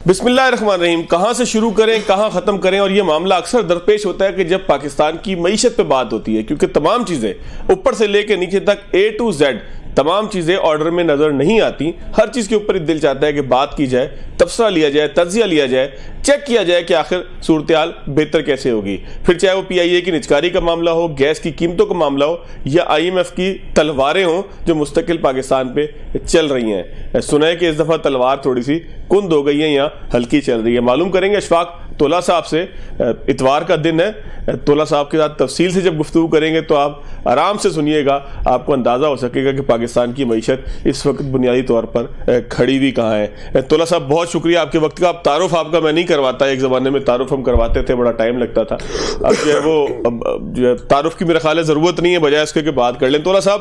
بسم اللہ الرحمن الرحیم. کہاں سے شروع کریں کہاں ختم کریں, اور یہ معاملہ اکثر درپیش ہوتا ہے کہ جب پاکستان کی معیشت پہ بات ہوتی ہے, کیونکہ تمام چیزیں اوپر سے لے کے نیچے تک A to Z تمام چیزیں آرڈر میں نظر نہیں آتی. ہر چیز کے اوپر دل چاہتا ہے کہ بات کی جائے, تبصرہ لیا جائے, تجزیہ لیا جائے, چیک کیا جائے کہ آخر صورتحال بہتر کیسے ہوگی. پھر چاہے وہ PIA کی نجکاری کا معاملہ ہو, گیس کی قیمتوں کا معاملہ ہو, یا IMF کی تلواریں ہوں جو مستقل پاکستان پہ چل رہی ہیں. سنا ہے کہ اس دفعہ تلوار تھوڑی سی کند ہو گئی ہے یا ہلکی چل رہی ہے. معلوم کریں گے اشفاق تولا صاحب سے. اتوار کا دن ہے, تولا صاحب کے ساتھ تفصیل سے جب گفتگو کریں گے تو آپ آرام سے سنیے گا, آپ کو اندازہ ہو سکے گا کہ پاکستان کی معیشت اس وقت بنیادی طور پر کھڑی ہوئی کہاں ہے. تولا صاحب بہت شکریہ آپ کے وقت کا. اب تعارف آپ کا میں نہیں کرواتا, ایک زمانے میں تعارف ہم کرواتے تھے, بڑا ٹائم لگتا تھا. اب جو ہے وہ تعارف کی میرا خیال ہے ضرورت نہیں ہے, بجائے اس کے کہ بات کر لیں. تولا صاحب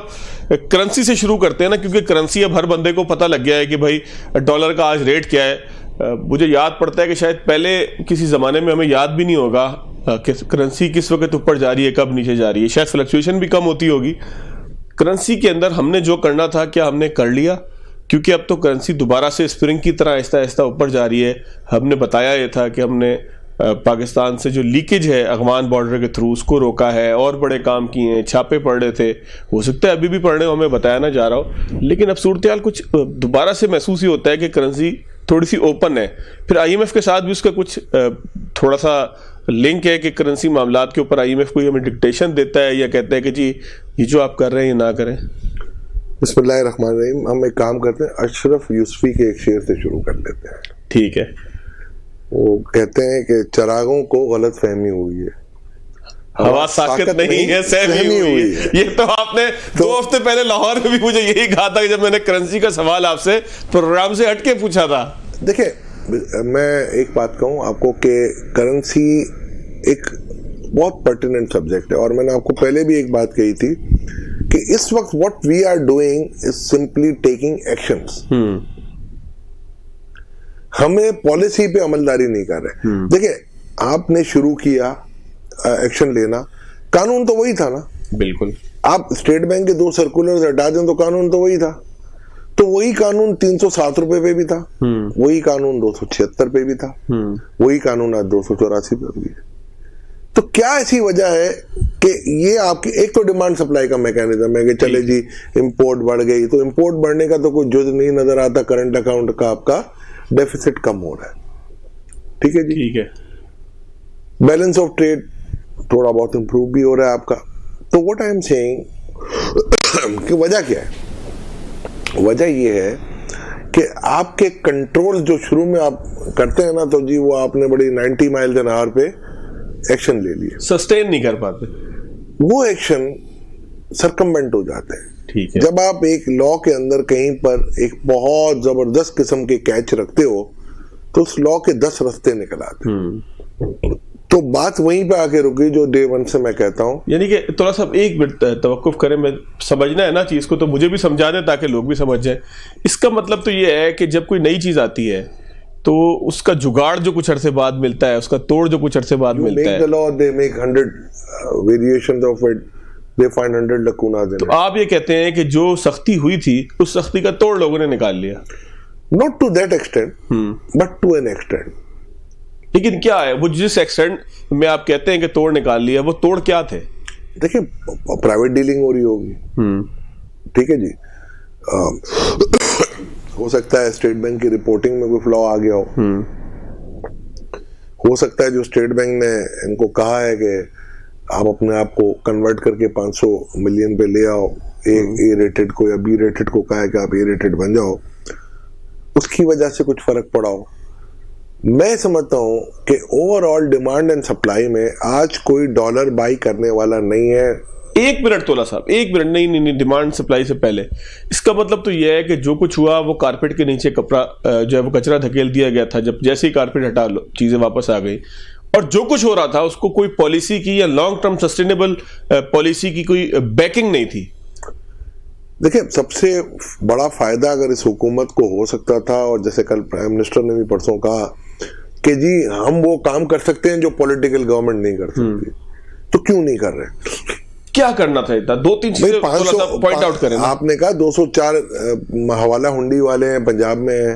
کرنسی سے شروع کرتے ہیں نا, کیونکہ کرنسی اب ہر بندے کو پتہ لگ گیا ہے کہ بھائی ڈالر کا آج ریٹ کیا ہے. مجھے یاد پڑتا ہے کہ شاید پہلے کسی زمانے میں ہمیں یاد بھی نہیں ہوگا کہ کرنسی کس وقت اوپر جا رہی ہے, کب نیچے جا رہی ہے. شاید فلکچویشن بھی کم ہوتی ہوگی. کرنسی کے اندر ہم نے جو کرنا تھا کیا ہم نے کر لیا؟ کیونکہ اب تو کرنسی دوبارہ سے اسپرنگ کی طرح آہستہ آہستہ اوپر جا رہی ہے. ہم نے بتایا یہ تھا کہ ہم نے پاکستان سے جو لیکیج ہے افغان بارڈر کے تھرو اس کو روکا ہے, اور بڑے کام کیے ہیں, چھاپے پڑ رہے تھے, ہو سکتا ہے ابھی بھی پڑھ رہے ہوں, ہمیں بتایا نہ جا رہا ہو. لیکن اب صورتحال کچھ دوبارہ سے محسوس ہی ہوتا ہے کہ کرنسی تھوڑی سی اوپن ہے. پھر IMF کے ساتھ بھی اس کا کچھ تھوڑا سا لنک ہے کہ کرنسی معاملات کے اوپر IMF کوئی ہمیں ڈکٹیشن دیتا ہے یا کہتا ہے کہ جی یہ جو آپ کر رہے ہیں یہ نہ کریں. بسم اللہ الرحمن الرحیم. ہم ایک کام کرتے ہیں, اشرف یوسفی کے ایک شعر سے شروع کر لیتے ہیں. ٹھیک ہے. وہ کہتے ہیں کہ چراغوں کو غلط فہمی ہوئی ہے, ہوا ساکت نہیں ہے سہمی ہوئی ہے. یہ تو آپ نے 2 ہفتے پہلے لاہور میں بھی مجھے یہی کہا تھا کہ جب میں نے کرنسی کا سوال آپ سے پروگرام سے ہٹ کے پوچھا تھا. دیکھیں میں ایک بات کہوں آپ کو کہ کرنسی ایک بہت پرٹیننٹ سبجیکٹ ہے, اور میں نے آپ کو پہلے بھی ایک بات کہی تھی کہ اس وقت what we are doing is simply taking actions. ہمیں پالیسی پہ عملداری نہیں کر رہے. دیکھیں آپ نے شروع کیا ایکشن لینا, قانون تو وہی تھا نا. بالکل. آپ اسٹیٹ بینک کے 2 سرکولرز ہٹا دیں تو قانون تو وہی تھا. تو وہی قانون 307 روپے پہ بھی تھا, وہی قانون 276 پہ بھی تھا, وہی قانون آج 284 پہ بھی ہے. تو کیا ایسی وجہ ہے کہ یہ آپ کی ایک تو ڈیمانڈ سپلائی کا میکینزم ہے کہ چلے جی امپورٹ بڑھ گئی, تو امپورٹ بڑھنے کا تو کوئی جز نہیں نظر آتا, کرنٹ اکاؤنٹ کا آپ کا ڈیفیسٹ کم ہو رہا ہے. ٹھیک ہے جی, ٹھیک ہے. بیلنس آف ٹریڈ تھوڑا بہت امپروو بھی ہو رہا ہے آپ کا. تو واٹ آئی ایم سیئنگ کہ وجہ کیا ہے؟ وجہ یہ ہے کہ آپ کے کنٹرول جو شروع میں آپ کرتے ہیں نا, تو جی وہ آپ نے بڑی 90 مائل این آور پہ ایکشن لے لیے, سسٹین نہیں کر پاتے. وہ ایکشن سرکمبنٹ ہو جاتے ہیں. ٹھیک ہے. جب آپ ایک لا کے اندر کہیں پر ایک بہت زبردست قسم کے کیچ رکھتے ہو تو اس لا کے 10 رستے نکل آتے ہیں. تو بات وہیں پہ آ کے رکی جو ڈے 1 سے میں کہتا ہوں. یعنی کہ تھوڑا سا ایک منٹ توقف کریں, میں سمجھنا ہے نا چیز کو, تو مجھے بھی سمجھا دیں تاکہ لوگ بھی سمجھ جائیں. اس کا مطلب تو یہ ہے کہ جب کوئی نئی چیز آتی ہے تو اس کا جگاڑ جو کچھ عرصے بعد ملتا ہے, اس کا توڑ جو کچھ عرصے بعد ملتا ہے, تو آپ یہ کہتے ہیں کہ جو سختی ہوئی تھی اس سختی کا توڑ لوگوں نے نکال لیا. Not to that extent, but to an extent. لیکن کیا ہے وہ جس ایکسٹینٹ میں آپ کہتے ہیں کہ توڑ نکال لیا, وہ توڑ کیا تھے؟ دیکھیں پرائیویٹ ڈیلنگ ہو رہی ہوگی. ٹھیک ہے جی, ہو سکتا ہے اسٹیٹ بینک کی رپورٹنگ میں کوئی فلا آ گیا ہو سکتا ہے جو اسٹیٹ بینک نے ان کو کہا ہے کہ آپ اپنے آپ کو کنورٹ کر کے 500 ملین پہ لے آؤ, اے ریٹڈ کو یا بی ریٹڈ کو کہا ہے کہ آپ اے ریٹڈ بن جاؤ, اس کی وجہ سے کچھ فرق پڑا ہو. میں سمجھتا ہوں کہ over all demand and supply میں آج کوئی ڈالر بائی کرنے والا نہیں ہے. ایک منٹ تولا صاحب, ایک منٹ. نہیں, ڈیمانڈ سپلائی سے پہلے اس کا مطلب تو یہ ہے کہ جو کچھ ہوا وہ کارپیٹ کے نیچے کپڑا جو ہے وہ کچرا دھکیل دیا گیا تھا. جب جیسے ہی کارپیٹ ہٹا لو چیزیں واپس آ گئی, اور جو کچھ ہو رہا تھا اس کو کوئی پالیسی کی یا لانگ ٹرم سسٹینیبل پالیسی کی کوئی بیکنگ نہیں تھی. دیکھیں سب سے بڑا فائدہ اگر اس حکومت کو ہو سکتا تھا, اور جیسے کل پرائم منسٹر نے بھی پرسوں کہا کہ جی ہم وہ کام کر سکتے ہیں جو پولیٹیکل گورنمنٹ نہیں کر سکتی, تو کیوں نہیں کر رہے؟ کیا کرنا تھا؟ 2-3 چیزیں پوائنٹ آؤٹ کریں. آپ نے کہا 204 حوالہ ہنڈی والے ہیں پنجاب میں ہیں,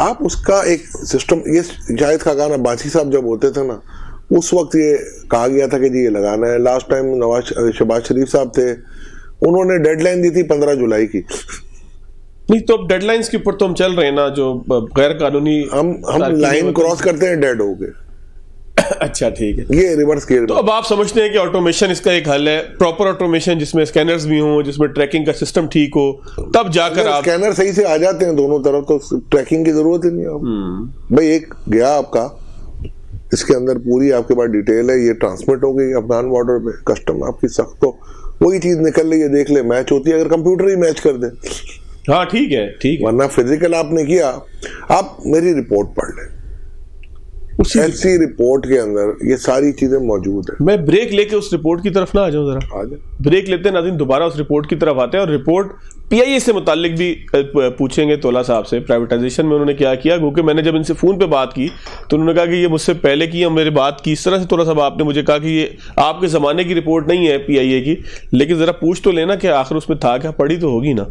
آپ اس کا ایک سسٹم, یہ جاہد خاقان عباسی صاحب جب ہوتے تھے نا, اس وقت یہ کہا گیا تھا کہ جی یہ لگانا ہے. لاسٹ ٹائم شہباز شریف صاحب تھے, انہوں نے ڈیڈ لائن دی تھی 15 جولائی کی. نہیں تو اب ڈیڈ لائنز کے اوپر تو ہم چل رہے ہیں نا, جو غیر قانونی ہم لائن کراس کرتے ہیں ڈیڈ ہو گئے. اچھا ٹھیک ہے, یہ ریورس گیئر. تو اب آپ سمجھتے ہیں کہ آٹومیشن اس کا ایک حل ہے, پراپر آٹومیشن جس میں اسکینرز بھی ہوں, جس میں ٹریکنگ کا سسٹم ٹھیک ہو, تب جا کر آپ اسکینر صحیح سے آ جاتے ہیں دونوں طرف تو ٹریکنگ کی ضرورت ہی نہیں ہے. بھائی ایک گیا آپ کا, اس کے اندر پوری آپ کے پاس ڈیٹیل ہے, یہ ٹرانسمٹ ہو گئی افغان بارڈر پہ, کسٹم آپ کی سخت, تو وہی چیز نکل رہی ہے, دیکھ لے میچ ہوتی ہے, اگر کمپیوٹر ہی میچ کر دے. ہاں ٹھیک ہے, ٹھیک ہے, ورنہ فزیکل آپ نے کیا. آپ میری رپورٹ پڑھ لیں, ایسی رپورٹ کے اندر یہ ساری چیزیں موجود ہیں. میں بریک لے کے اس رپورٹ کی طرف نہ آ جاؤں, ذرا بریک لیتے ہیں ناظرین, دوبارہ اس رپورٹ کی طرف آتے ہیں. اور رپورٹ پی آئی اے سے متعلق بھی پوچھیں گے تولا صاحب سے, پرائیویٹائزیشن میں انہوں نے کیا کیا, کیونکہ میں نے جب ان سے فون پہ بات کی تو انہوں نے کہا کہ یہ مجھ سے پہلے کی, میری بات کی اس طرح سے تولا صاحب آپ نے مجھے کہا کہ یہ آپ کے زمانے کی رپورٹ نہیں ہے پی آئی اے کی, لیکن ذرا پوچھ تو لینا کہ آخر اس میں تھا کیا, پڑھی تو ہوگی نا.